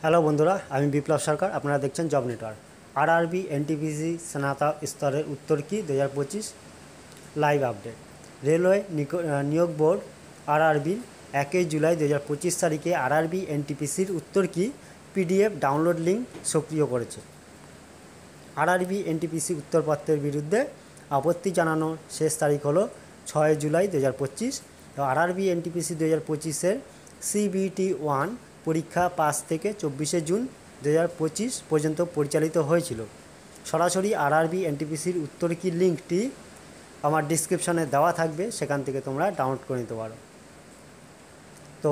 Hello বন্ধুরা, আমি বিপ্লব সরকার। আপনারা দেখছেন জব নেটওয়ার্ক। আরআরবি এনটিপিসি স্নাতক স্তরের উত্তর কি 2025 লাইভ আপডেট। রেলওয়ে নিয়োগ বোর্ড আরআরবির 1 জুলাই 2025 তারিখে আরআরবি এনটিপিসির উত্তর কি পিডিএফ ডাউনলোড লিঙ্ক সক্রিয় করেছে। আরআরবি এনটিপিসি উত্তরপত্রের বিরুদ্ধে আপত্তি জানানোর শেষ তারিখ হলো 6 জুলাই 2025। তো আরআরবি এনটিপিসি 2025-এর সিবিটি 1 পরীক্ষা 5 থেকে 24 জুন 2025 পর্যন্ত পরিচালিত হয়েছিল। সরাসরি আরআরবি এনটিপিসির উত্তর কি লিঙ্কটি আমার ডিসক্রিপশনে দেওয়া থাকবে, সেখান থেকে তোমরা ডাউনলোড করে নিতে পারো। তো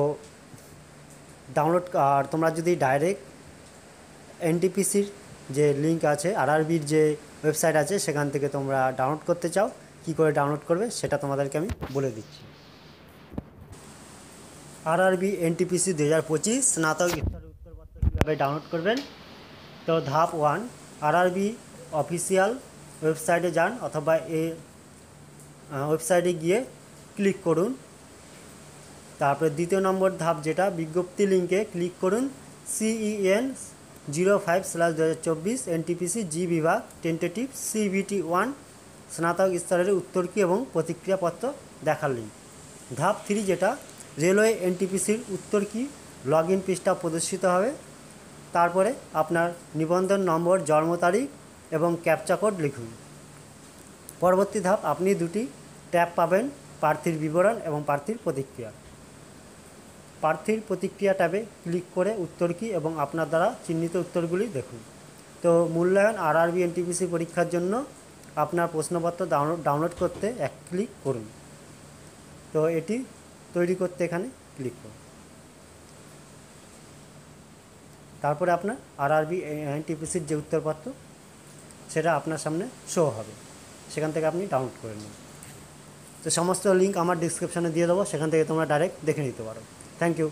ডাউনলোড আর তোমরা যদি ডাইরেক্ট এনটিপিসির যে লিঙ্ক আছে, আরআরবির যে ওয়েবসাইট আছে, সেখান থেকে তোমরা ডাউনলোড করতে চাও, কি করে ডাউনলোড করবে সেটা তোমাদেরকে আমি বলে দিচ্ছি। আরআরবি এনটিপিসি 2025 স্নাতক স্তরের উত্তরপত্র কীভাবে ডাউনলোড করবেন। তো ধাপ 1, আরআরবি অফিসিয়াল ওয়েবসাইটে যান অথবা এই ওয়েবসাইটে গিয়ে ক্লিক করুন। তারপরে দ্বিতীয় নম্বর ধাপ যেটা, বিজ্ঞপ্তি লিঙ্কে ক্লিক করুন। CEN 05/2024 এনটিপিসি জি বিভাগ টেন্টেটিভ সিবিটি 1 স্নাতক স্তরের উত্তর কি এবং প্রতিক্রিয়াপত্র দেখার লিঙ্ক। ধাপ 3 যেটা, রেলওয়ে এনটিপিসির উত্তর কি লগ ইন পৃষ্ঠা প্রদর্শিত হবে। তারপরে আপনার নিবন্ধন নম্বর, জন্ম তারিখ এবং ক্যাপচা কোড লিখুন। পরবর্তী ধাপ, আপনি দুটি ট্যাব পাবেন, প্রার্থীর বিবরণ এবং প্রার্থীর প্রতিক্রিয়া। প্রার্থীর প্রতিক্রিয়া ট্যাবে ক্লিক করে উত্তর কি এবং আপনার দ্বারা চিহ্নিত উত্তরগুলি দেখুন। তো মূল্যায়ন আরআরবি এনটিপিসি পরীক্ষার জন্য আপনার প্রশ্নপত্র ডাউনলোড করতে এক ক্লিক করুন। তো এটি তৈরি করতে এখানে ক্লিক করুন। তারপরে আপনার আরআরবি এনটিপিসির যে উত্তরপত্র সেটা আপনার সামনে শো হবে, সেখান থেকে আপনি ডাউনলোড করে নিন। তো সমস্ত লিঙ্ক আমার ডিসক্রিপশানে দিয়ে দেবো, সেখান থেকে তোমরা ডাইরেক্ট দেখে নিতে পারো। Thank you.